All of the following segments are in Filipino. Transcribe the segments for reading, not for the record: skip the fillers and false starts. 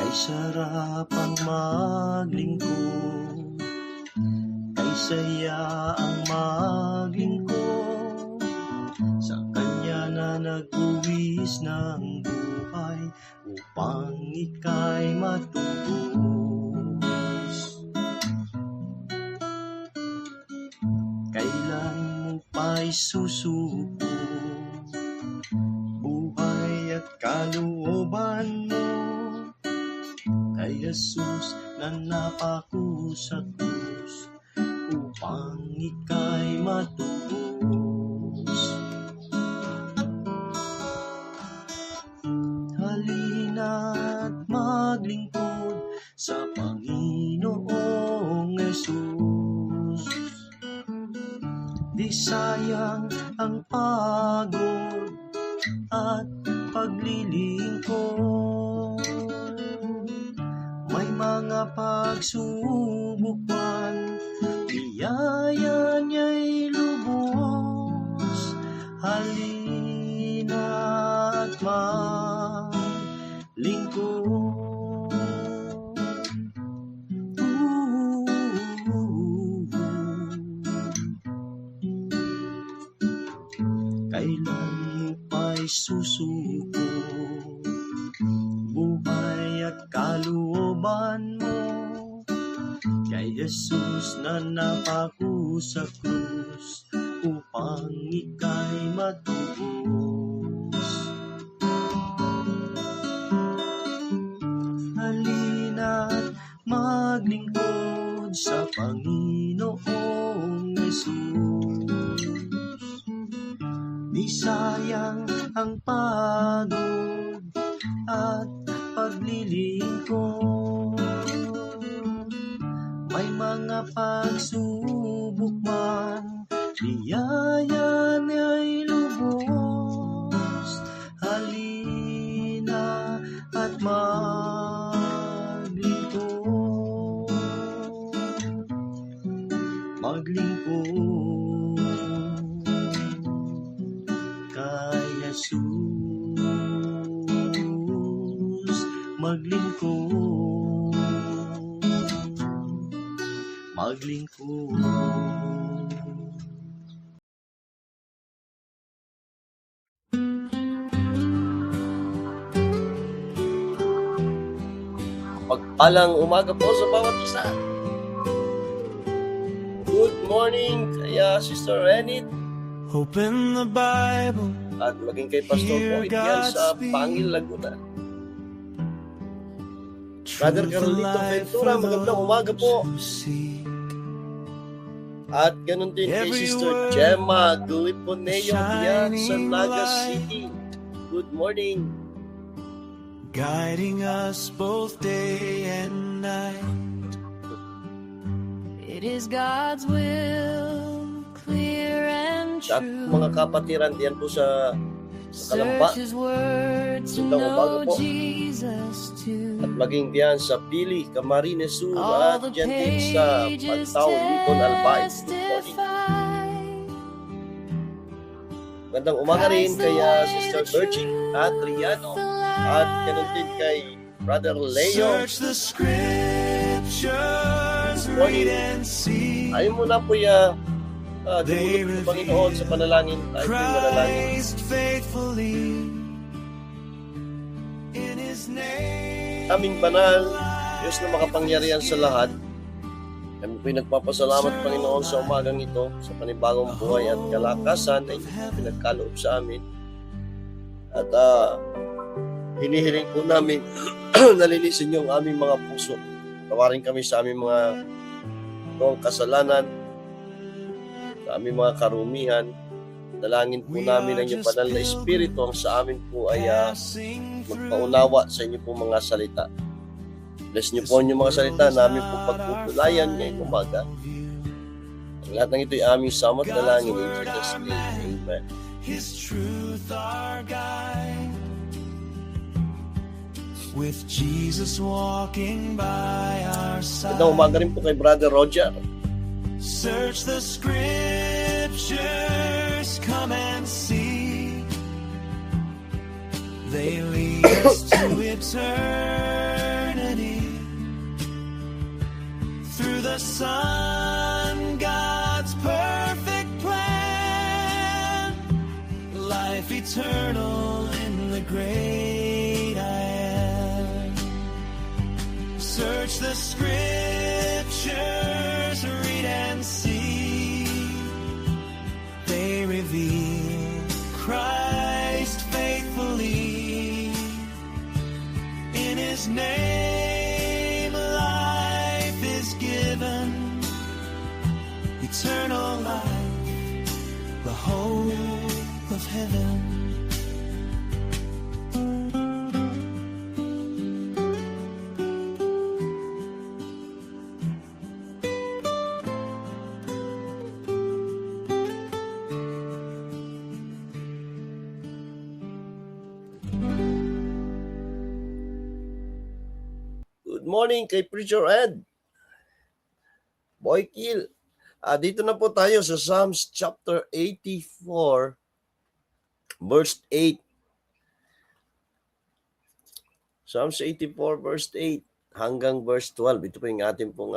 Kay sarap ang maglingkod, kay saya ang maglingkod sa Kanya na nagbuwis ng buhay upang ika'y matubos. Kailan mo pa'y susuko buhay at kalooban mo kay Jesus na napako sa krus upang ika'y matubos. Halina't maglingkod sa Panginoong Jesus. Di sayang ang pagod at paglilingkod. May mga pagsubok man, biyaya niya'y lubos. Halina't maglingkod. Kailan mo pa'y susuko buhay at kalooban mo kay Jesus na napako sa krus upang ika'y matubos. Halina't maglingkod sa Panginoong Jesus. Di sayang ang pagod at paglilingkod. May mga pagsubok man, biyaya niya'y lubos. Halina at maglingkod. Maglingkod kay Jesus. Maglingkod, maglingkod. Pagpalang umaga po sa bawat isa. Good morning kaya Sister Renit. Open the Bible. At maging kay Pastor Boyd yan sa Pangil, Laguna. Brother Carolito Ventura, magandang umaga po. At ganun din kay Sister Gemma Guiponeo yan sa Naga City. Good morning. Guiding us both day and night. It is God's will, clear and At true. mga kapatiran diyan po sa Kalamba. Search His word to Magandang umaga know po. Jesus too. At maging diyan sa Pili, Camarines Sur All at the diyan din sa pages Pantao, Bicol, Albay. Good morning. testify. Magandang umaga rin kay Sister Virgin Adriano. At ganun din kay Brother Leo. Search the scriptures, Morning. read and see. Ayaw mo na po dumulog sa Panginoon sa panalangin. Tayo po yung manalangin. Christ faithfully in His name. Aming banal, Diyos na makapangyarihan sa lahat. Kami po yung nagpapasalamat, Panginoon, sa umagang ito, sa panibagong buhay at kalakasan na inyong pinagkaloob sa amin. At hinihiling po namin nalinisin niyo ang aming mga puso. Tawarin kami sa aming mga noong kasalanan, sa aming mga karumihan. Dalangin po namin ang inyong banal na Espiritu ang sa amin po ay magpaunawa sa inyo po mga salita. Bless niyo po ang inyong mga salita namin po pagpupulayan ngayong umaga. Ang lahat ng ito ay aming samot dalangin in Jesus' name. Amen. His truth our guide. With Jesus walking by our side. Magandang umaga rin po kay Brother Roger. Search the scriptures, come and see. They lead us to eternity. the Son, God's perfect plan, life eternal in the great I am. Search the scriptures, read and see, they reveal Christ faithfully. In His name life is given, eternal life, the hope of heaven. Good morning kay Preacher Ed. Boy Kill. Dito na po tayo sa Psalms chapter 84, verse 8. Psalms 84, verse 8 hanggang verse 12. Ito po yung ating pong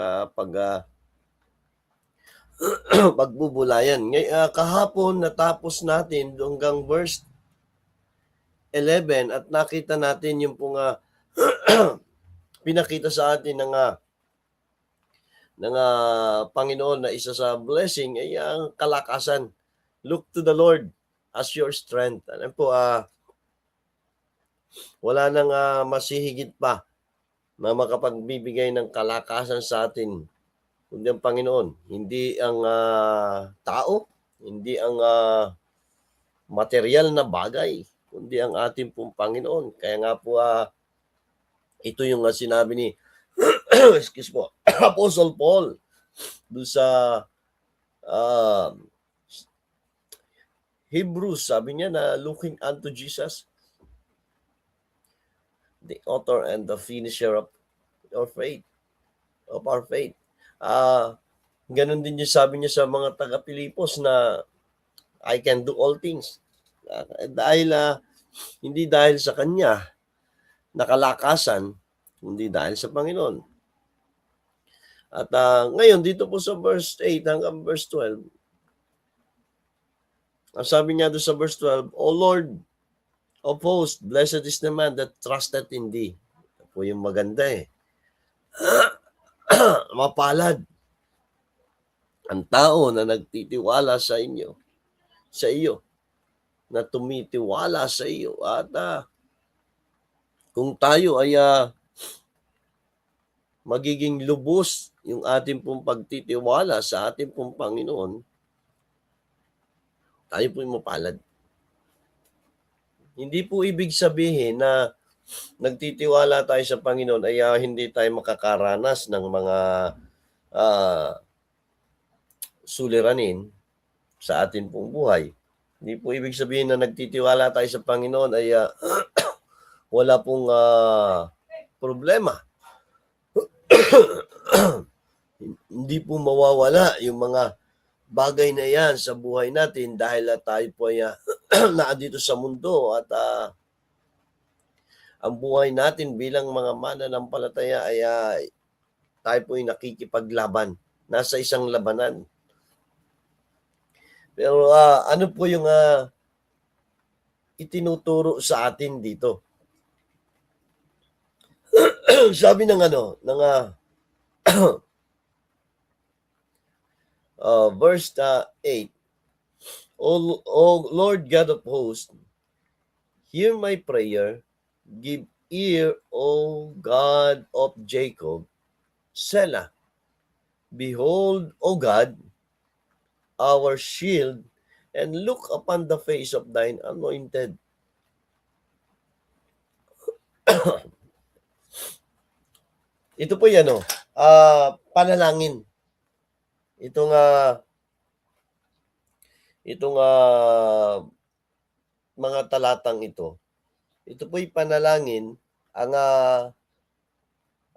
pagbubulayan. Kahapon natapos natin hanggang verse 11 at nakita natin yung pong pinakita sa atin ng Panginoon na isa sa blessing ay ang kalakasan. Look to the Lord as your strength. Ano po, wala nang masihigit pa na makapagbibigay ng kalakasan sa atin kundi ang Panginoon. Hindi ang tao, hindi ang material na bagay, kundi ang ating pong Panginoon. Kaya nga po, ito yung sinabi ni excuse po, Apostle Paul doon sa Hebrews, sabi niya na looking unto Jesus, the author and the finisher of our faith. Ganun din yung sabi niya sa mga taga-Pilipos na I can do all things. Dahil hindi dahil sa kanya nakalakasan, hindi dahil sa Panginoon. At ngayon, dito po sa verse 8 hanggang verse 12, ang sabi niya doon sa verse 12, O Lord of hosts, blessed is the man that trusted in thee. Ito po yung maganda Mapalad ang tao na nagtitiwala sa iyo, na tumitiwala sa iyo. At kung tayo ay magiging lubos yung ating pong pagtitiwala sa ating pong Panginoon, tayo po yung mapalad. Hindi po ibig sabihin na nagtitiwala tayo sa Panginoon ay hindi tayo makakaranas ng mga suliranin sa ating pong buhay. Hindi po ibig sabihin na nagtitiwala tayo sa Panginoon ay wala pong problema. Hindi po mawawala yung mga bagay na yan sa buhay natin dahil tayo po ay naandito sa mundo at ang buhay natin bilang mga mananampalataya ay tayo po ay nakikipaglaban. Nasa isang labanan. Pero ano po yung itinuturo sa atin dito? Sabi ng verse 8, O Lord God of hosts, hear my prayer, give ear, O God of Jacob, Selah. Behold, O God, our shield, and look upon the face of thine anointed. Ito po yan, panalangin. Itong mga talatang ito. Ito po'y panalangin. Ang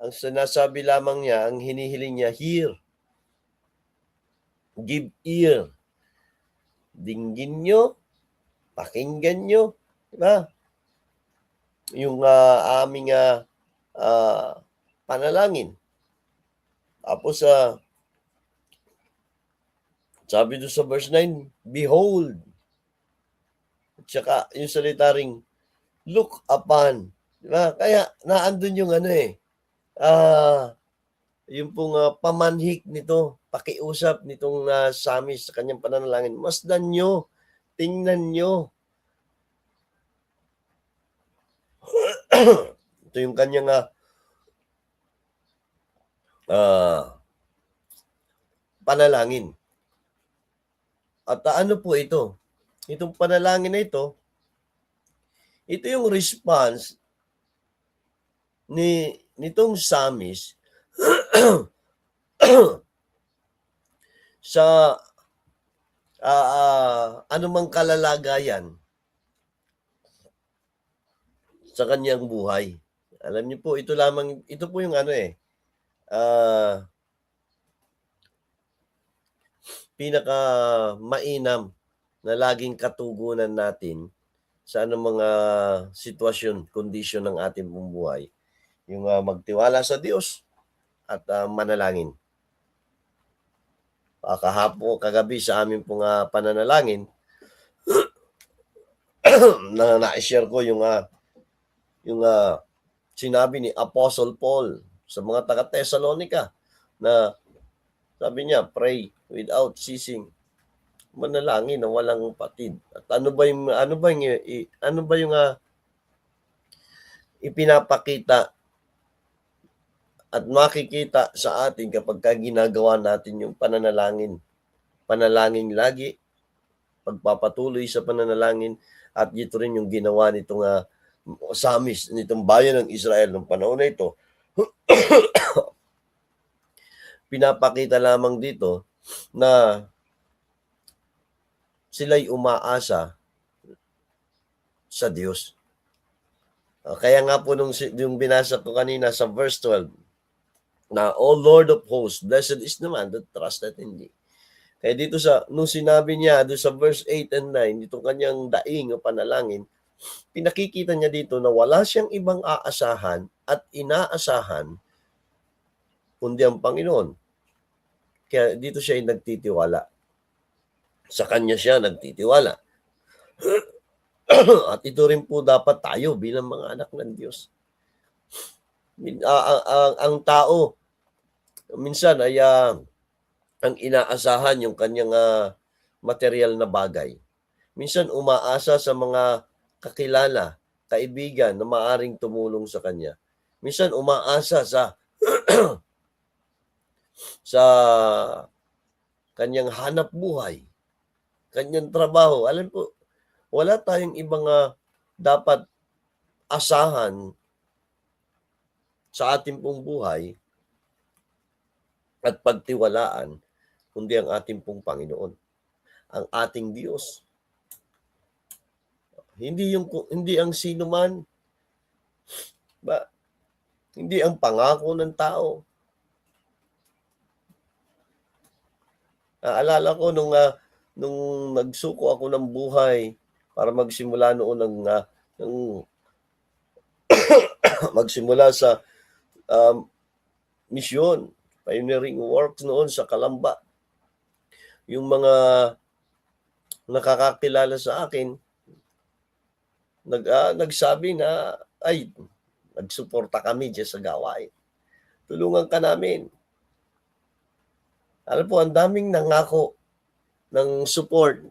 sinasabi lamang niya, ang hinihiling niya, hear. Give ear. Dinggin nyo, pakinggan nyo, diba? Yung aming panalangin. Tapos Sabi doon sa verse 9, behold. At saka yung salita ring, look upon. Diba? Kaya naandun yung yung pong pamanhik nito, pakiusap nitong Samis sa kanyang pananalangin. Masdan nyo, tingnan nyo. Ito yung kanyang panalangin. At ano po ito? Itong panalangin na ito yung response nitong Samis sa anumang kalalagayan sa kanyang buhay. Alam niyo po, ito po yung pinaka mainam na laging katugunan natin sa anong mga sitwasyon, kondisyon ng ating buhay. Yung magtiwala sa Diyos at manalangin. Kagabi sa amin pong pananalangin, na na-share ko yung sinabi ni Apostle Paul sa mga taga-Thessalonica na sabi niya, pray without ceasing. Manalangin na walang patid. At ano ba yung ipinapakita at makikita sa atin kapag ginagawa natin yung pananalangin. Panalangin lagi, pagpapatuloy sa pananalangin, at ito rin yung ginawa nitong Samis, nitong bayan ng Israel ng panahon na ito. Pinapakita lamang dito na sila'y umaasa sa Diyos. Kaya nga po yung binasa ko kanina sa verse 12, na, O Lord of hosts, blessed is the man that trusted in thee. Kaya dito nung sinabi niya doon sa verse 8 and 9, itong kanyang daing o panalangin, pinakikita niya dito na wala siyang ibang aasahan at inaasahan kundi ang Panginoon. Kaya dito siya ay nagtitiwala. Sa kanya siya nagtitiwala. At ito rin po dapat tayo bilang mga anak ng Diyos. Ang tao, minsan ay ang inaasahan yung kanyang material na bagay. Minsan umaasa sa mga kakilala, kaibigan na maaring tumulong sa kanya. Minsan umaasa sa sa kanyang hanap buhay, kanyang trabaho. Alam po, wala tayong ibang dapat asahan sa ating pong buhay at pagtiwalaan kundi ang ating pong Panginoon, ang ating Diyos. Hindi ang sino man, hindi ang pangako ng tao. Naalala ko nung nagsuko ako ng buhay para magsimula noon ng magsimula sa misyon, pioneering works noon sa Kalamba. Yung mga nakakakilala sa akin, nagsabi na, nagsuporta kami dyan sa gawain. Tulungan ka namin. Alam po, ang daming nangako ng support.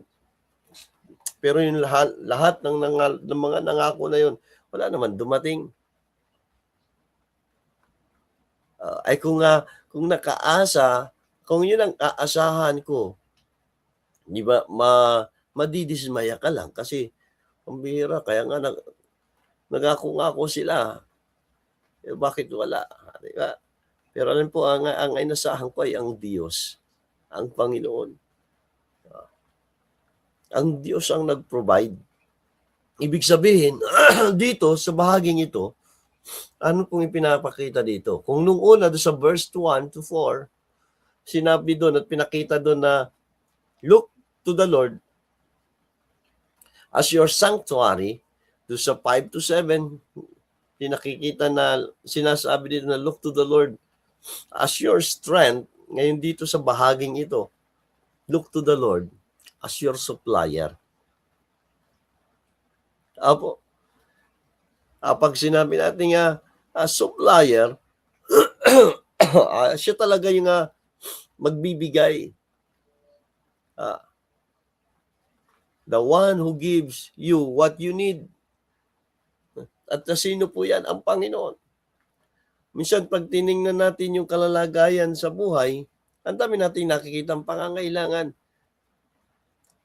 Pero yung lahat ng mga nangako na yun, wala naman dumating. Kung nakaasa, kung yun ang aasahan ko, di ba, madidismaya ka lang kasi ang bihira, kaya nga nagako-ngako sila. Bakit wala? Di ba? Pero alam po, ang inasahan ko ay ang Diyos, ang Panginoon. Ang Diyos ang nag-provide. Ibig sabihin, dito, sa bahaging ito, ano pong ipinapakita dito? Kung nung una, sa verse 1 to 4, sinabi doon at pinakita doon na, look to the Lord as your sanctuary, doon sa 5 to 7, pinakikita na, sinasabi dito na, look to the Lord as your strength. Ngayon dito sa bahaging ito, Look to the Lord as your supplier. Apo, pag sinabi natin supplier, siya talaga yung magbibigay. The one who gives you what you need. At sino po yan? Ang Panginoon. Minsan pag tiningnan natin yung kalalagayan sa buhay, ang dami natin nakikita ang pangangailangan.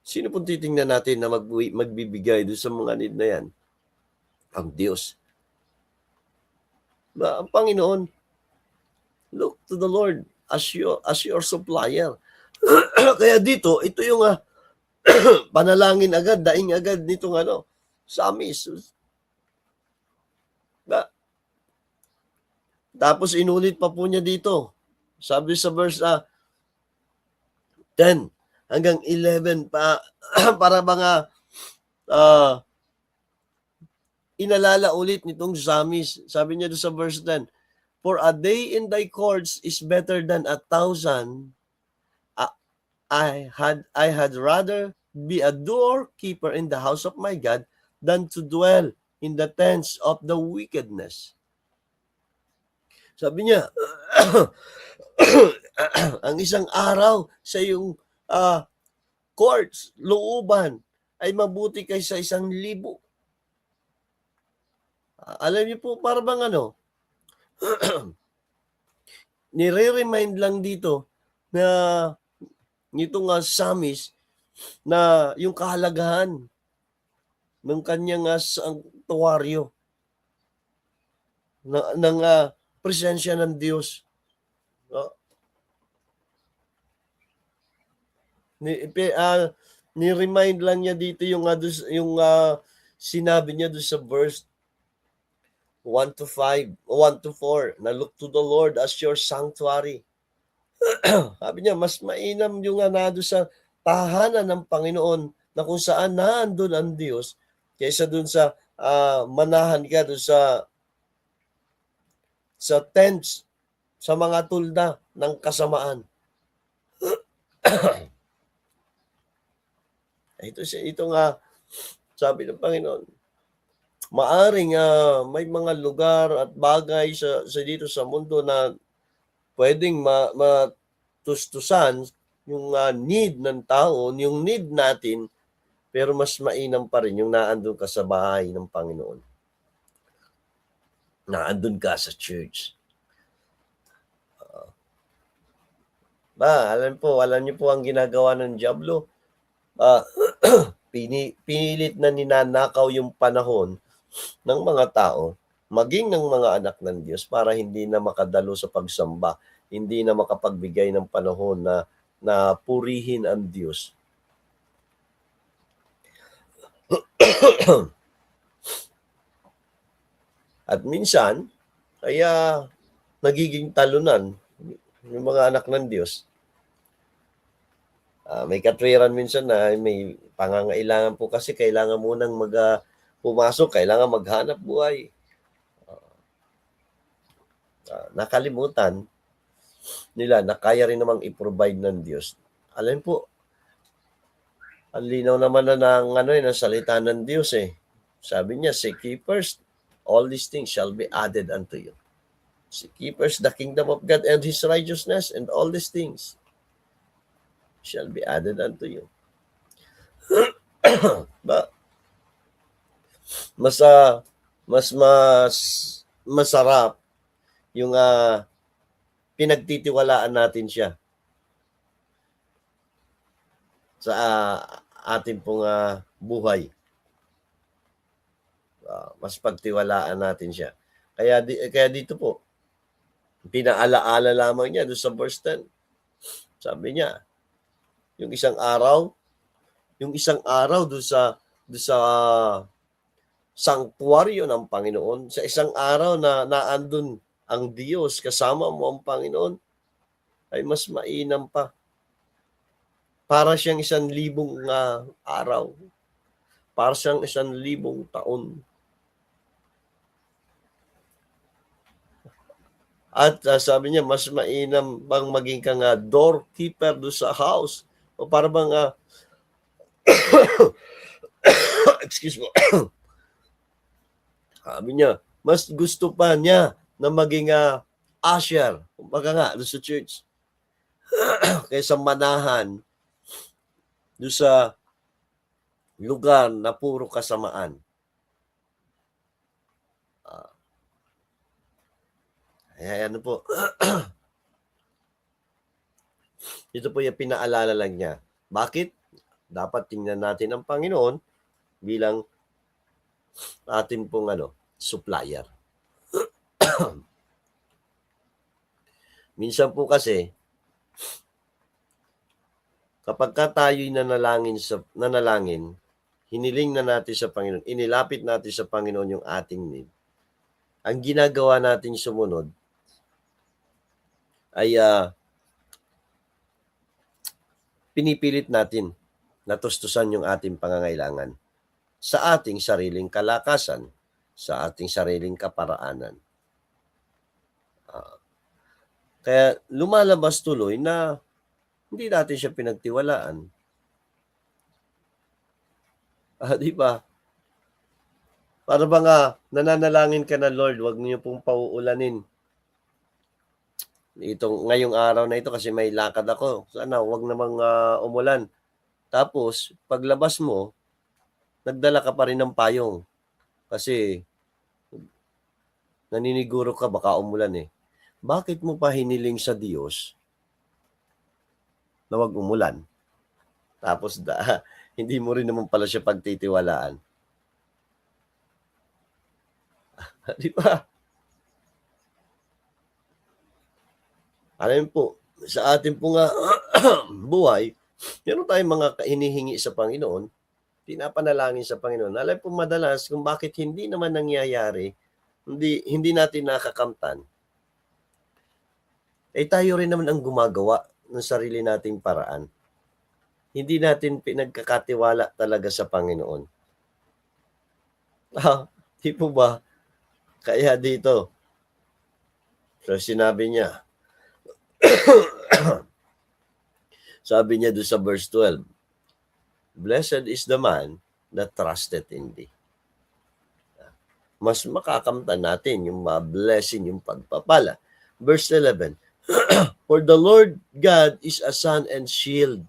Sino pong titingnan natin na magbibigay doon sa mga need na yan? Ang Diyos. Ang Panginoon. Look to the Lord as your supplier. Kaya dito, ito yung panalangin agad, daing agad nitong Psalmist. Tapos inulit pa po niya dito. Sabi sa verse 10 hanggang 11 pa para mga inalala ulit nitong Psalmist. Sabi niya doon sa verse 10, "For a day in thy courts is better than 1,000. I had rather be a doorkeeper in the house of my God than to dwell in the tents of the wickedness." Sabi niya, ang isang araw sa iyong courts, looban, ay mabuti kaysa 1,000. Alam niyo po, para bang nire-remind lang dito na nitong Psalmist na yung kahalagahan ng kanyang sanctuaryo ng presensya ng Diyos. Ni-remind lang niya dito yung sinabi niya doon sa verse 1 to 4, na look to the Lord as your sanctuary. Sabi niya, mas mainam yung doon sa tahanan ng Panginoon na kung saan naandun ang Diyos kaysa doon sa manahan ka doon sa tents, sa mga tulda ng kasamaan. Ito nga, sabi ng Panginoon, maaring may mga lugar at bagay sa dito sa mundo na pwedeng matustusan yung need ng tao, yung need natin, pero mas mainam pa rin yung naandun ka sa bahay ng Panginoon. Naandun ka sa church. Alam niyo po ang ginagawa ng dyablo. Pinilit na ninanakaw yung panahon ng mga tao, maging ng mga anak ng Diyos, para hindi na makadalo sa pagsamba, hindi na makapagbigay ng panahon na purihin ang Diyos. At minsan, kaya nagiging talunan yung mga anak ng Diyos. May katwiran minsan na may pangangailangan po kasi kailangan munang pumasok, kailangan maghanap buhay. Nakalimutan nila na kaya rin namang i-provide ng Diyos. Alam po, ang linaw naman ng salita ng Diyos Sabi niya, seek ye first, all these things shall be added unto you. Seek ye first the kingdom of God and His righteousness, and all these things shall be added unto you. Mas masarap yung pinagtitiwalaan natin siya sa ating pong buhay. Mas pagtiwalaan natin siya. Kaya dito po, pinaalaala lamang niya doon sa verse 10. Sabi niya, yung isang araw doon sa sanctuaryo ng Panginoon, sa isang araw na naandun ang Diyos, kasama mo ang Panginoon, ay mas mainam pa. Para siyang 1,000 araw. Para siyang 1,000 taon. At sabi niya, mas mainam bang maging ka doorkeeper do sa house O para bang, excuse mo, sabi niya, mas gusto pa niya na maging usher, kumbaga nga, doon sa church, kaysa manahan doon sa lugar na puro kasamaan. Ano po, ito po yung pinaalala lang niya. Bakit? Dapat tingnan natin ang Panginoon bilang ating pong supplier. Minsan po kasi, kapag tayo'y nanalangin, hiniling na natin sa Panginoon, inilapit natin sa Panginoon yung ating need, ang ginagawa natin sumunod ay pinipilit natin na tustusan yung ating pangangailangan sa ating sariling kalakasan, sa ating sariling kaparaanan. Kaya lumalabas tuloy na hindi natin siya pinagtiwalaan. Di ba? Para ba nga, nananalangin ka na, Lord, wag niyo pong pauulanin ngayong araw na ito kasi may lakad ako. Sana wag namang umulan. Tapos, paglabas mo, nagdala ka pa rin ng payong. Kasi, naniniguro ka, baka umulan eh. Bakit mo pa hiniling sa Diyos na wag umulan? Tapos, hindi mo rin naman pala siya pagtitiwalaan. Di ba? Alam po, sa ating pong buhay, meron tayong mga hinihingi sa Panginoon, pinapanalangin sa Panginoon. Alam po madalas kung bakit hindi naman nangyayari, hindi natin nakakamtan. Tayo rin naman ang gumagawa ng sarili nating paraan. Hindi natin pinagkakatiwala talaga sa Panginoon. Di po ba? Kaya dito, so sinabi niya, sabi niya doon sa verse 12, blessed is the man that trusted in thee. Mas makakamtan natin yung blessing, yung pagpapala. Verse 11, for the Lord God is a sun and shield.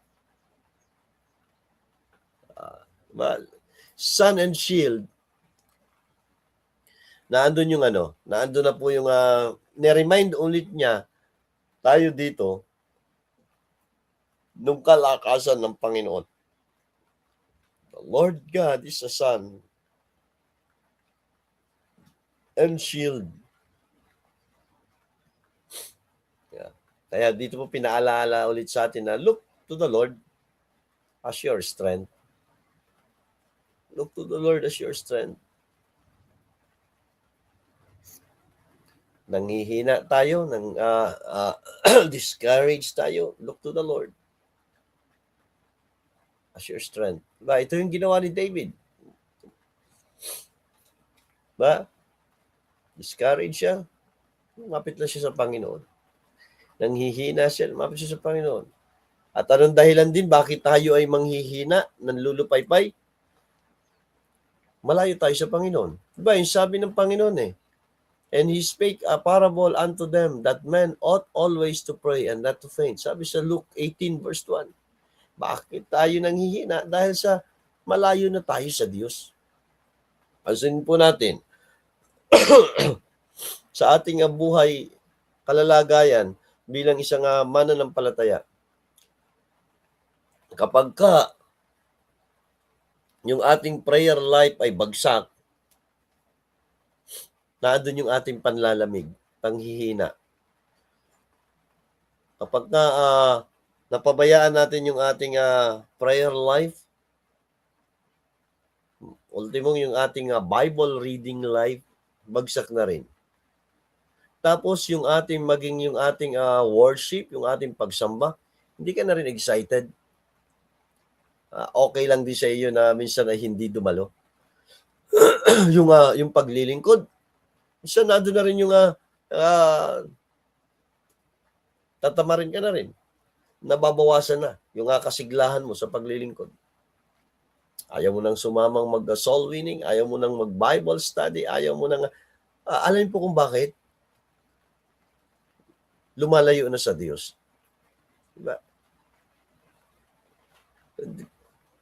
Sun and shield. Naandun yung naandun na po yung, niremind ulit niya tayo dito nung kalakasan ng Panginoon. The Lord God is a sun and shield. Yeah. Kaya dito po pinaalala ulit sa atin na look to the Lord as your strength. Look to the Lord as your strength. Nanghihina tayo, discouraged tayo, look to the Lord as your strength. Ba, ito yung ginawa ni David. Ba? Discouraged siya, lumapit lang siya sa Panginoon. Nanghihina siya, lumapit siya sa Panginoon. At anong dahilan din bakit tayo ay manghihina, nanlulupaypay? Malayo tayo sa Panginoon. Diba, yung sabi ng Panginoon and he spake a parable unto them that men ought always to pray and not to faint. Sabi sa Luke 18 verse 1. Bakit tayo nanghihina? Dahil sa malayo na tayo sa Diyos. Pansin po natin, sa ating buhay, kalalagayan, bilang isang mananampalataya, kapag yung ating prayer life ay bagsak, naandun yung ating panlalamig, panghihina. Kapag napabayaan natin yung ating prayer life, ultimong yung ating Bible reading life, bagsak na rin. Tapos yung ating worship, yung ating pagsamba, hindi ka na rin excited. Okay lang din sa iyo na minsan ay hindi dumalo. yung paglilingkod, minsan nandun na rin yung tatamarin ka na rin. nababawasan na yung kasiglahan mo sa paglilingkod. Ayaw mo nang sumamang mag-soul winning, ayaw mo nang mag-Bible study, ayaw mo nang, alam po kung bakit? Lumalayo na sa Diyos. Diba?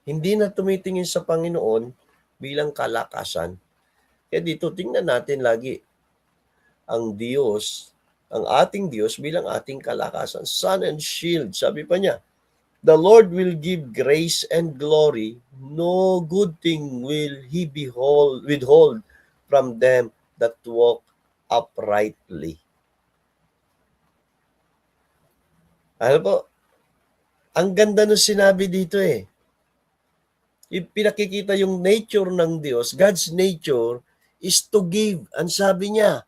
Hindi na tumitingin sa Panginoon bilang kalakasan. Kaya dito, tingnan natin lagi ang Diyos, ang ating Diyos bilang ating kalakasan. Sun and shield. Sabi pa niya, the Lord will give grace and glory. No good thing will He withhold from them that walk uprightly. Ano po? Ang ganda ng sinabi dito eh. Pinakikita yung nature ng Diyos. God's nature is to give. Ang sabi niya,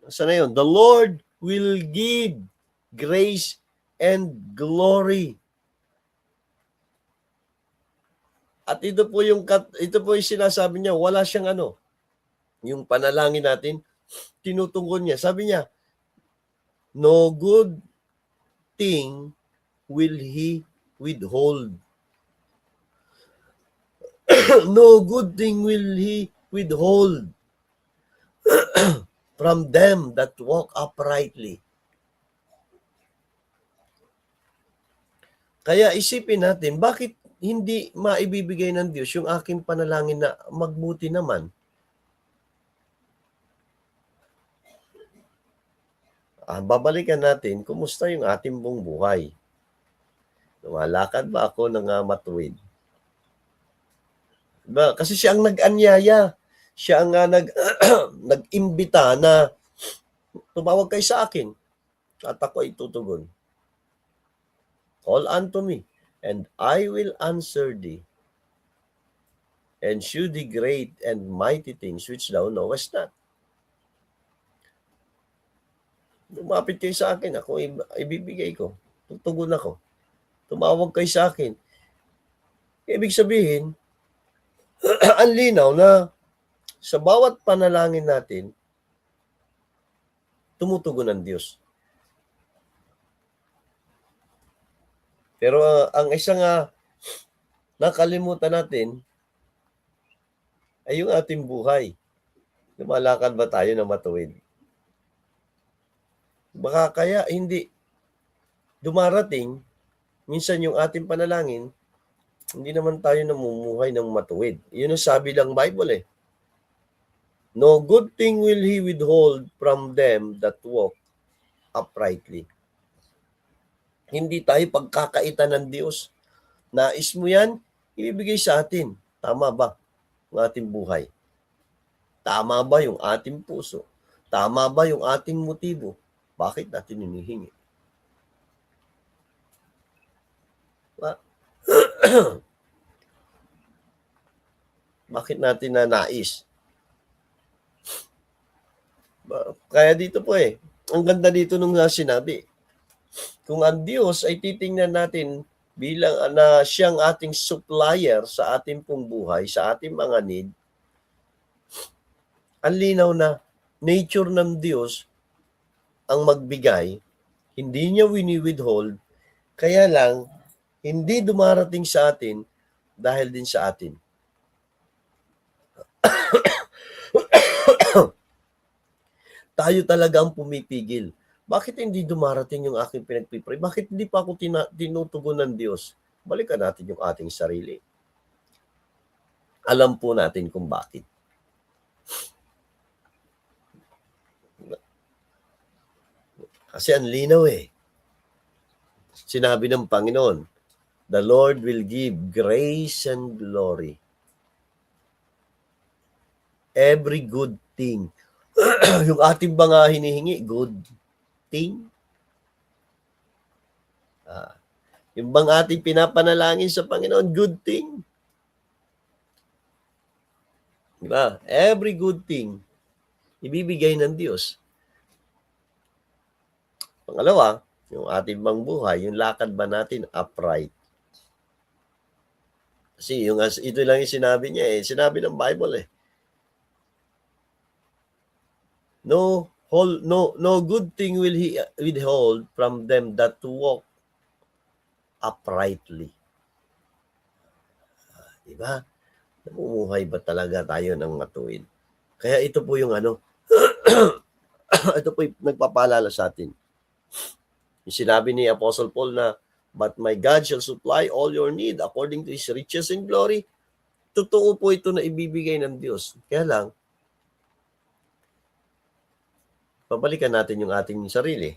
saan na yun? The Lord will give grace and glory. At ito po yung sinasabi niya, wala siyang yung panalangin natin, tinutungkol niya. Sabi niya, no good thing will He withhold. No good thing will He withhold from them that walk uprightly. Kaya isipin natin, bakit hindi maibibigay ng Diyos yung aking panalangin na magbuti naman? Babalikan natin, kumusta yung ating buong buhay? Lumalakad ba ako ng matuwid? Diba? Kasi siya ang nag-anyaya. Siya ang nag-imbita na tumawag kayo sa akin at ako ay tutugon. Call unto me, and I will answer thee, and shew thee great and mighty things which thou knowest not. Lumapit kayo sa akin, ako ibibigay ko. Tutugon ako. Tumawag kayo sa akin. Ibig sabihin, ang linaw na sa bawat panalangin natin, tumutugon ang Diyos. Pero ang isang nakalimutan natin ay yung ating buhay. Lumalakad ba tayo na matuwid? Baka kaya hindi dumarating, minsan yung ating panalangin, hindi naman tayo namumuhay ng matuwid. Yun ang sabi ng Bible eh. No good thing will He withhold from them that walk uprightly. Hindi tayo pagkakaitan ng Diyos. Nais mo yan, ibibigay sa atin. Tama ba ang ating buhay? Tama ba yung ating puso? Tama ba yung ating motibo? Bakit natin hinihingi? Bakit natin nais? Kaya dito po ang ganda dito nung sinabi. Kung ang Diyos ay titingnan natin bilang siyang ating supplier sa ating pong buhay, sa ating mga need, ang linaw na nature ng Diyos ang magbigay, hindi niya wini-withhold, kaya lang, hindi dumarating sa atin dahil din sa atin. Tayo talaga ang pumipigil. Bakit hindi dumarating yung aking pinagpipray? Bakit hindi pa ako tinutugon ng Diyos? Balikan natin yung ating sarili. Alam po natin kung bakit. Kasi ang linaw Sinabi ng Panginoon, the Lord will give grace and glory. Every good thing. Yung ating mga hinihingi, good thing. Yung bang ating pinapanalangin sa Panginoon, good thing. Diba? Every good thing, ibibigay ng Diyos. Pangalawa, yung ating bang buhay, yung lakad ba natin upright? Kasi ito lang yung sinabi niya sinabi ng Bible No no good thing will he withhold from them that to walk uprightly. Diba? Namumuhay ba talaga tayo ng matuwid? Kaya ito po yung ito po yung nagpapaalala sa atin. Yung sinabi ni Apostle Paul na, but my God shall supply all your need according to His riches and glory. Totoo po ito na ibibigay ng Diyos. Kaya lang, pabalikan natin yung ating sarili.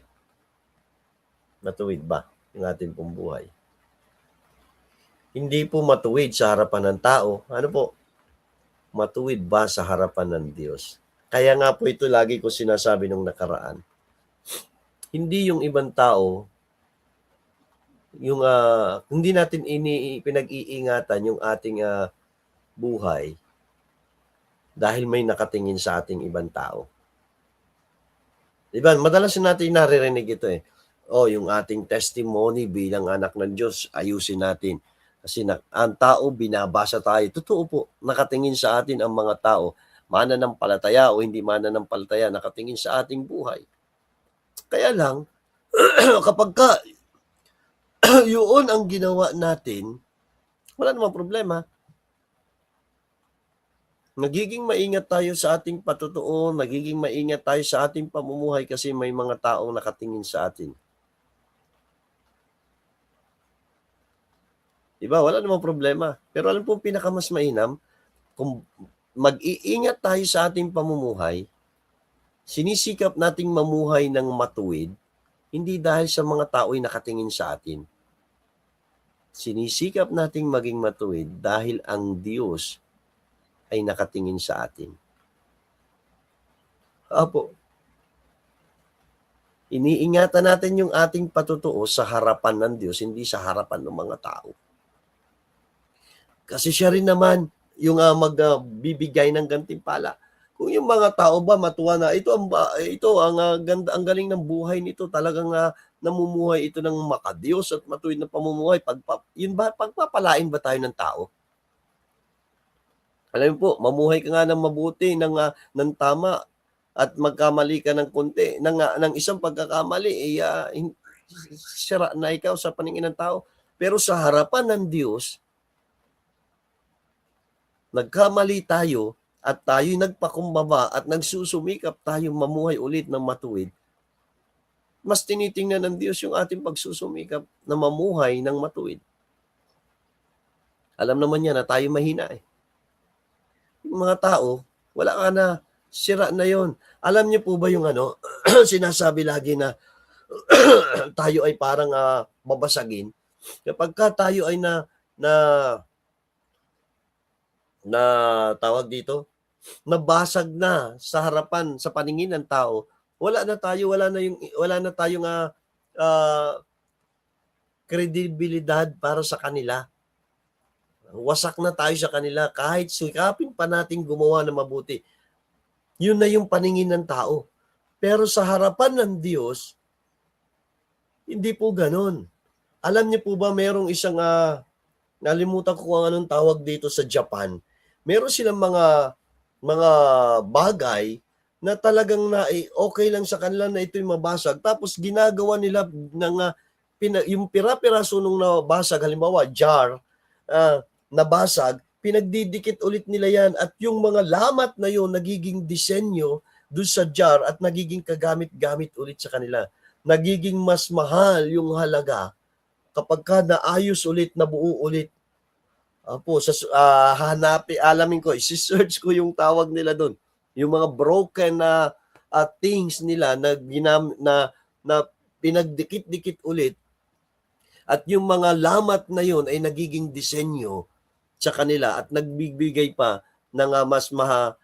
Matuwid ba yung ating pong buhay? Hindi po matuwid sa harapan ng tao. Ano po? Matuwid ba sa harapan ng Diyos? Kaya nga po ito lagi ko sinasabi nung nakaraan. Hindi yung ibang tao, yung hindi natin pinag-iingatan yung ating buhay dahil may nakatingin sa ating ibang tao. Diba? Madalas natin naririnig ito eh. Yung ating testimony bilang anak ng Diyos, ayusin natin. Kasi ang tao, binabasa tayo. Totoo po, nakatingin sa atin ang mga tao, mananampalataya o hindi mananampalataya, nakatingin sa ating buhay. Kaya lang, kapag yun ang ginawa natin, wala namang problema. Nagiging maingat tayo sa ating patutuo, nagiging maingat tayo sa ating pamumuhay kasi may mga taong nakatingin sa atin. Diba? Wala namang problema. Pero alam po, pinakamas mainam, kung mag-iingat tayo sa ating pamumuhay, sinisikap nating mamuhay ng matuwid, hindi dahil sa mga tao'y nakatingin sa atin. Sinisikap nating maging matuwid dahil ang Diyos ay nakatingin sa atin. Apo, iniingatan natin yung ating patutuo sa harapan ng Diyos, hindi sa harapan ng mga tao. Kasi siya rin naman yung magbibigay ng gantimpala. Kung yung mga tao ba matuwa na ito ang ganda, ang galing ng buhay nito, talagang namumuhay ito ng makadiyos at matuwid na pamumuhay, pagpapalain ba tayo ng tao? Alam mo po, mamuhay ka nga ng mabuti, ng tama, at magkamali ka ng konti, ng isang pagkakamali, sira na ikaw sa paningin ng tao. Pero sa harapan ng Diyos, nagkamali tayo at tayo'y nagpakumbaba at nagsusumikap tayong mamuhay ulit ng matuwid, mas tinitingnan ng Diyos yung ating pagsusumikap na mamuhay ng matuwid. Alam naman niya na tayo mahina eh. Yung mga tao, wala ka na, sira na yon. Alam niyo po ba yung sinasabi lagi na tayo ay parang babasagin? Kapag tayo ay tawag dito, nabasag na sa harapan, sa paningin ng tao, wala na tayong kredibilidad para sa kanila. Wasak na tayo sa kanila kahit sikapin pa natin gumawa ng mabuti. Yun na yung paningin ng tao. Pero sa harapan ng Diyos, hindi po ganon. Alam niyo po ba merong isang nalimutan ko kung anong tawag dito sa Japan. Meron silang mga bagay na talagang okay lang sa kanila na ito'y mabasag. Tapos ginagawa nila yung pira-piraso nung nabasag, halimbawa jar, nabasag, pinagdidikit ulit nila yan at yung mga lamat na yun nagiging disenyo doon sa jar at nagiging kagamit-gamit ulit sa kanila. Nagiging mas mahal yung halaga kapag naayos ulit, nabuo ulit. Alamin ko, isi-search ko yung tawag nila doon. Yung mga broken things nila na pinagdikit-dikit ulit at yung mga lamat na yun ay nagiging disenyo sa kanila at nagbibigay pa ng mas mahal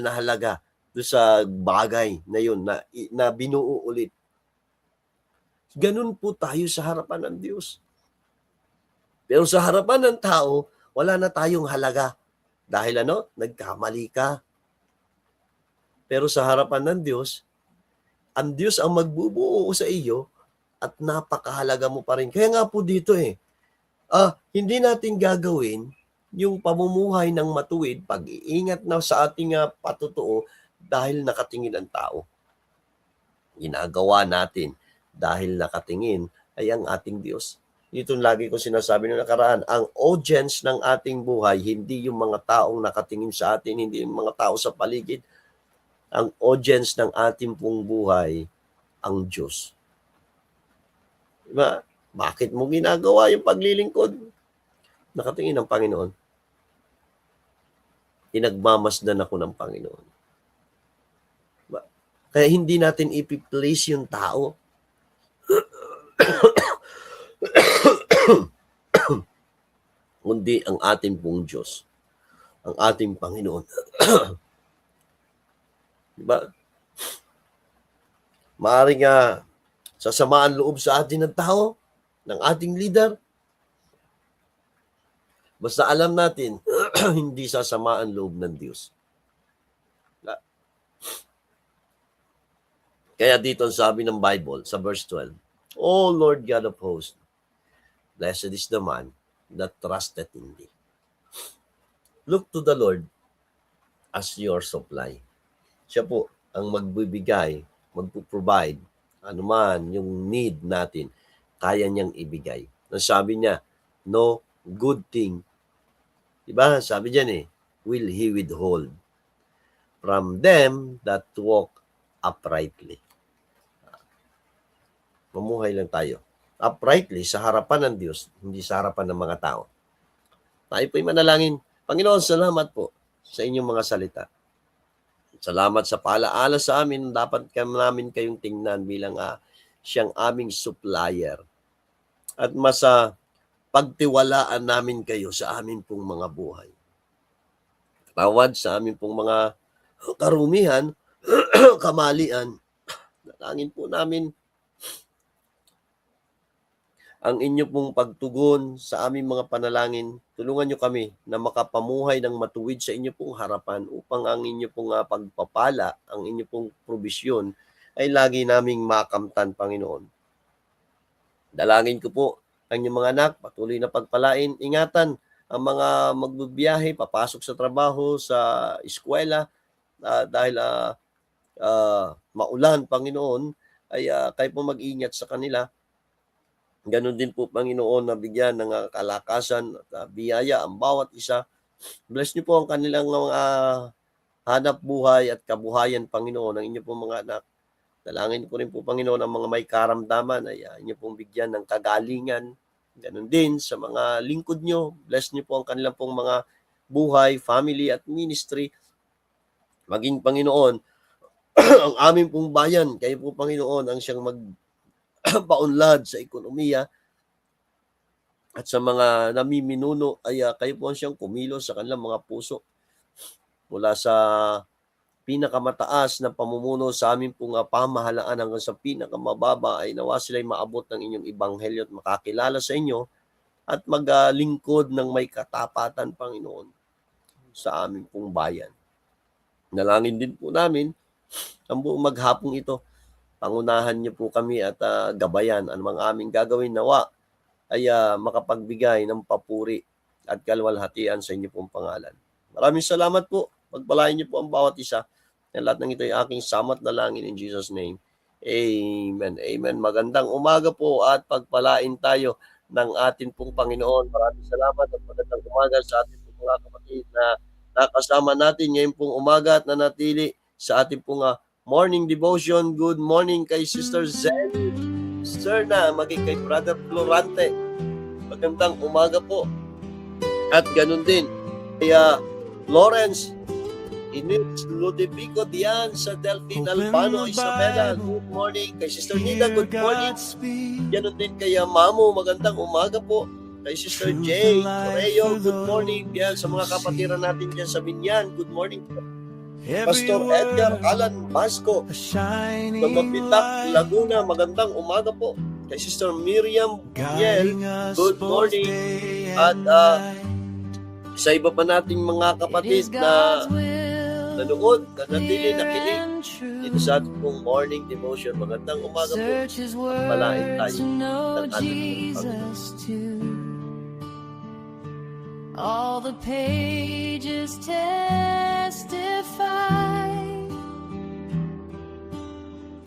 na halaga doon sa bagay na yun na binuo ulit. Ganun po tayo sa harapan ng Diyos. Pero sa harapan ng tao, wala na tayong halaga. Dahil nagkamali ka. Pero sa harapan ng Diyos, ang Diyos ang magbubuo sa iyo at napakahalaga mo pa rin. Kaya nga po dito hindi natin gagawin yung pamumuhay ng matuwid, pag-iingat na sa ating patutuo dahil nakatingin ang tao. ginagawa natin dahil nakatingin ay ang ating Diyos. Ito lagi ko sinasabi noong nakaraan, ang audience ng ating buhay, hindi yung mga taong nakatingin sa atin, hindi yung mga tao sa paligid. Ang audience ng ating pong buhay, ang Diyos. Diba? Bakit mo ginagawa yung paglilingkod? Nakatingin ang Panginoon. Pinagmamasdan ako ng Panginoon. Diba? Kaya hindi natin ipi-place yung tao. Kundi ang ating pong Diyos. Ang ating Panginoon. Diba? Maaaring sasamaan loob sa atin ng tao, ng ating leader. Basta alam natin, hindi sasamaan loob ng Diyos. Kaya dito sabi ng Bible sa verse 12, O Lord God of hosts, blessed is the man that trusted in thee. Look to the Lord as your supply. Siya po ang magbibigay, magpo-provide, anuman yung need natin, kaya niyang ibigay. Sabi niya, no good thing, diba? Sabi diyan will He withhold from them that walk uprightly. Mamuhay lang tayo. Uprightly, sa harapan ng Diyos, hindi sa harapan ng mga tao. Tayo po'y manalangin. Panginoon, salamat po sa inyong mga salita. Salamat sa paalaala sa amin. Dapat namin kayong tingnan bilang siyang aming supplier. At pagtiwalaan namin kayo sa amin pong mga buhay. Tawad sa amin pong mga karumihan, kamalian. Nalangin po namin ang inyo pong pagtugon sa aming mga panalangin. Tulungan nyo kami na makapamuhay ng matuwid sa inyo pong harapan upang ang inyo pong pagpapala, ang inyo pong probisyon ay lagi naming makamtan, Panginoon. Dalangin ko po ang inyong mga anak, patuloy na pagpalain. Ingatan ang mga magbibiyahe, papasok sa trabaho, sa eskwela, dahil maulan, Panginoon, ay kayo po mag-ingat sa kanila. Ganon din po, Panginoon, na bigyan ng kalakasan at biyaya ang bawat isa. Bless niyo po ang kanilang mga hanap buhay at kabuhayan, Panginoon, ng inyo pong mga anak. Dalangin ko rin po, Panginoon, ang mga may karamdaman ay inyo pong bigyan ng kagalingan. Ganon din sa mga lingkod nyo. Bless niyo po ang kanilang pong mga buhay, family at ministry. Maging, Panginoon, ang aming pong bayan, kayo po, Panginoon, ang siyang paunlad sa ekonomiya at sa mga namiminuno ay kayo po ang siyang kumilos sa kanilang mga puso mula sa pinakamataas na pamumuno sa aming pong pamahalaan hanggang sa pinakamababa ay nawa sila'y maabot ng inyong ebanghelyo at makakilala sa inyo at maglingkod ng may katapatan, Panginoon, sa aming pong bayan. Nalangin din po namin ang buong maghapong ito. Pangunahan niyo po kami at gabayan anumang aming gagawin nawa ay makapagbigay ng papuri at kalwalhatian sa inyo pong pangalan. Maraming salamat po. Pagpalain niyo po ang bawat isa. Ang lahat ng ito ay aking samat na langin in Jesus' name. Amen. Amen. Magandang umaga po at pagpalain tayo ng ating pong Panginoon. Maraming salamat at magandang umaga sa ating pong mga kapatid na nakasama natin ngayon pong umaga at nanatili sa ating pong morning devotion. Good morning kay Sister Zen. Sir na, maging kay Brother Florante. Magandang umaga po. At ganun din kay Lawrence Init Ludipico Dian sa Delphine Albano Isabela. Good morning kay Sister Nida. Good morning. Ganun din kay Mamo. Magandang umaga po. Kay Sister Jay Correo. Good morning. Yan sa mga kapatiran natin dyan sa Binyan. Good morning po. Pastor Edgar Alan Basco, Magmapitak, Laguna, magandang umaga po. Kay Sister Miriam Bunyel, good morning. At sa iba pa nating mga kapatid na nanood, na natili, nakinig dito sa ating pong morning devotion. Magandang umaga po. Pagpalain tayo ng ating Panginoon. All the pages testify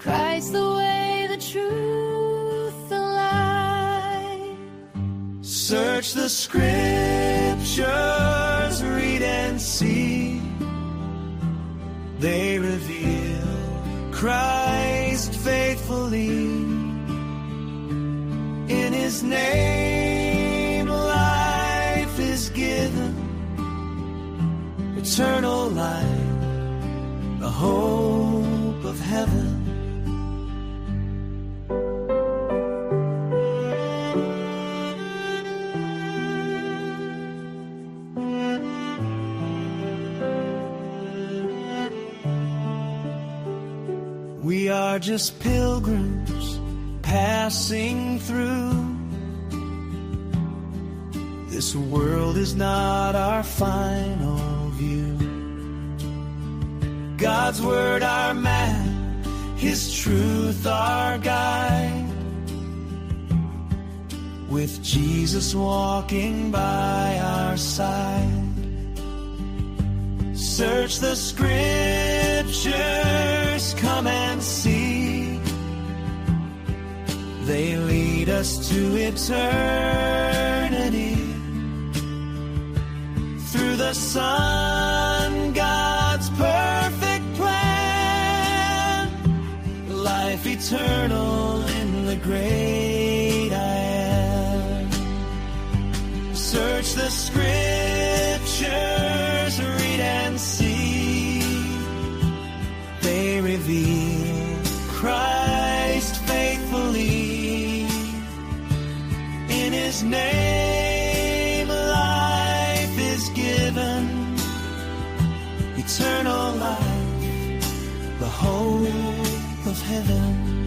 Christ the way, the truth, the light. Search the scriptures, read and see. They reveal Christ faithfully. In His name life is given, eternal life, the hope of heaven. We are just pilgrims passing through. This world is not our final view. God's word our map, His truth our guide. With Jesus walking by our side. Search the scriptures, come and see. They lead us to eternity. Through the Son, God's perfect plan. Life eternal in the great I am. Search the scriptures, read and see. They reveal Christ faithfully. In His name life is given, eternal life, the hope of heaven.